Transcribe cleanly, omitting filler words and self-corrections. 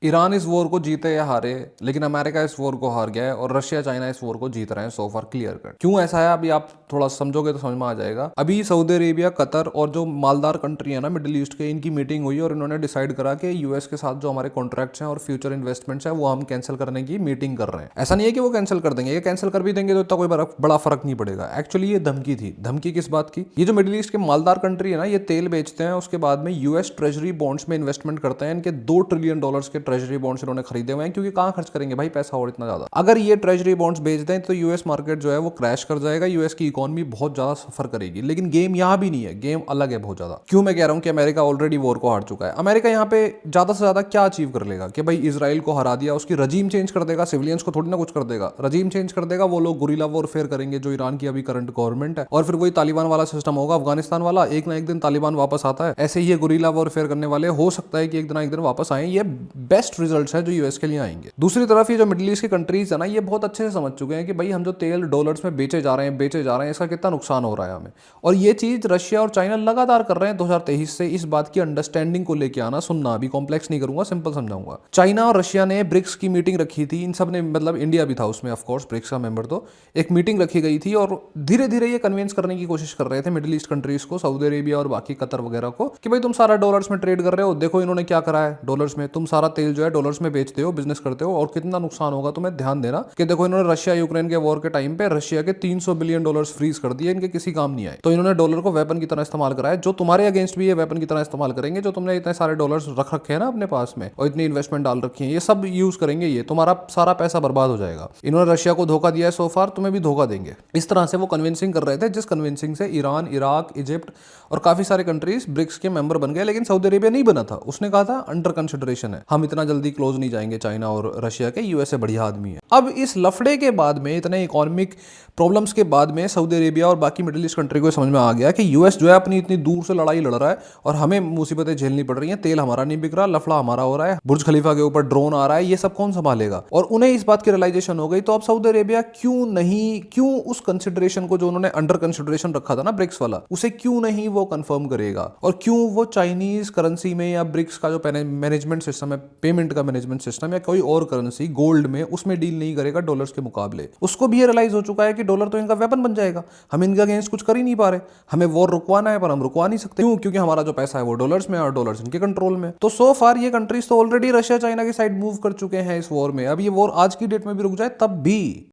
Iran इस war को जीते या हारे, लेकिन अमेरिका इस वॉर को हार गया है और रशिया चाइना इस वॉर को जीत रहे हैं सो फार क्लियर कट। क्यों ऐसा है अभी आप थोड़ा समझोगे तो समझ में आ जाएगा। अभी सऊदी अरेबिया, कतर और जो मालदार कंट्री है ना मिडिल ईस्ट के, इनकी मीटिंग हुई और इन्होंने डिसाइड करा कि यूएस के साथ जो हमारे कॉन्ट्रैक्ट्स हैं और फ्यूचर इन्वेस्टमेंट्स हैं वो हम कैंसिल करने की मीटिंग कर रहे हैं। ऐसा नहीं है कि वो कैंसिल कर देंगे, ये कैंसिल कर भी देंगे तो इतना कोई बड़ा फर्क नहीं पड़ेगा। एक्चुअली ये धमकी थी। धमकी किस बात की? ये जो मिडिल ईस्ट के मालदार कंट्री है ना, ये तेल बेचते हैं, उसके बाद में यूएस ट्रेजरी बॉन्ड्स में इन्वेस्टमेंट करते हैं। इनके $2 ट्रिलियन के ट्रेजरी बॉन्ड्स इन्होंने खरीदे हुए हैं, क्योंकि कहां खर्च करेंगे भाई पैसा और इतना ज्यादा। अगर ये ट्रेजरी बॉन्ड्स बेच दें तो यूएस मार्केट जो है वो क्रैश कर जाएगा, यूएस की इकोनॉमी बहुत ज्यादा सफर करेगी। लेकिन गेम यहां भी नहीं है, गेम अलग है बहुत ज्यादा। क्यों मैं कह रहा हूं कि अमेरिका ऑलरेडी वॉर को हार चुका है। अमेरिका यहां पे ज्यादा से ज्यादा क्या अचीव कर लेगा कि भाई इसराइल को हरा दिया, उसकी रजीम चेंज कर देगा, सिविलियंस को थोड़ी ना कुछ कर देगा, रजीम चेंज कर देगा। वो लोग गुरिल्ला वॉरफेयर करेंगे जो ईरान की अभी करंट गवर्नमेंट है, और फिर वही तालिबान वाला सिस्टम होगा, अफगानिस्तान वाला। एक ना एक दिन तालिबान वापस आता है, ऐसे ही ये गुरिल्ला वॉरफेयर करने वाले हो सकता है कि एक दिन वापस आए। ये बेस्ट रिजल्ट्स है जो यूएस के लिए आएंगे। दूसरी तरफ ये जो मिडिल ईस्ट की कंट्रीज है ना, ये बहुत अच्छे से समझ चुके हैं कि भाई हम जो तेल डॉलर्स में बेचे जा रहे हैं, इसका कितना नुकसान हो रहा है हमें। और ये चीज रशिया और चाइना लगातार कर रहे हैं 2023 से। इस बात की अंडरस्टैंडिंग को लेके आना, सुनना, अभी कॉम्प्लेक्स नहीं करूंगा, सिंपल समझाऊंगा। चाइना और रशिया ने ब्रिक्स की मीटिंग रखी थी, इन सब ने, मतलब इंडिया भी था उसमें ऑफकोर्स, ब्रिक्स का मेंबर। तो एक मीटिंग रखी गई थी और धीरे धीरे ये कन्विंस करने की कोशिश कर रहे थे मिडिल ईस्ट कंट्रीज को, सऊदी अरेबिया और बाकी कतर वगैरह को, कि भाई तुम सारा डॉलर्स में ट्रेड कर रहे हो, देखो इन्होंने क्या करा है डॉलर्स में, तुम सारा तेल जो है डॉलर्स में बेचते हो, बिजनेस करते हो, और कितना नुकसान होगा तुम्हें ध्यान देना। कि देखो इन्होंने रशिया यूक्रेन के वॉर के टाइम पे रशिया के $300 बिलियन फ्रीज कर दिए, इनके किसी काम नहीं आए। तो इन्होंने डॉलर को वेपन की तरह इस्तेमाल करा है, जो तुम्हारे अगेंस्ट भी ये वेपन की तरह इस्तेमाल करेंगे। जो तुमने इतने सारे डॉलर्स रख रखे हैं ना अपने पास में, और इतनी इन्वेस्टमेंट डाल रखी है, ये सब यूज करेंगे, ये तुम्हारा सारा पैसा बर्बाद हो जाएगा। इन्होंने रशिया को धोखा दिया है सो फार, तुम्हें भी धोखा देंगे। इस तरह से वो कन्विंसिंग कर रहे थे, जिस कन्विंसिंग से ईरान, इराक, इजिप्ट और काफी सारे कंट्रीज ब्रिक्स के मेंबर बन गए। लेकिन सऊदी अरेबिया नहीं बना था, उसने कहा था अंडर कंसिडरेशन है, हम इतना जल्दी क्लोज नहीं जाएंगे चाइना और रशिया के, यूएसए बढ़िया आदमी है। अब इस लफड़े के बाद में, इतने इकोनॉमिक प्रॉब्लम्स के बाद में, सऊदी अरेबिया और बाकी मिडिल ईस्ट कंट्री को समझ में आ गया कि यूएस जो है अपनी इतनी दूर से लड़ाई लड़ रहा है और हमें मुसीबतें झेलनी पड़ रही हैं, तेल हमारा नहीं बिक रहा, लफड़ा हमारा हो रहा है, बुर्ज खलीफा के ऊपर ड्रोन आ रहा है, ये सब कौन संभालेगा। और उन्हें इस बात की रियलाइजेशन हो गई। तो अब सऊदी अरेबिया क्यों उस कंसिडरेशन को जो उन्होंने अंडर कंसिडरेशन रखा था ना ब्रिक्स वाला, उसे क्यों नहीं वो कंफर्म करेगा, और क्यों वो चाइनीज करेंसी में या ब्रिक्स का जो मैनेजमेंट सिस्टम है, पेमेंट का मैनेजमेंट सिस्टम, या कोई और करेंसी गोल्ड में, उसमें डील नहीं करेगा डॉलर्स के मुकाबले। उसको भी ये रियलाइज हो चुका है कि डॉलर तो इनका वेपन बन जाएगा, हम इनके अगेंस्ट कुछ कर ही नहीं पा रहे, हमें वॉर रुकवाना है पर हम रुकवा नहीं सकते। क्यों? क्योंकि हमारा जो पैसा है वो डॉलर्स में और डॉलर्स इनके कंट्रोल में। तो सो फार ये कंट्रीज तो ऑलरेडी रशिया चाइना की साइड मूव कर चुके हैं इस वॉर में। अब ये वॉर आज की डेट में भी रुक जाए तब भी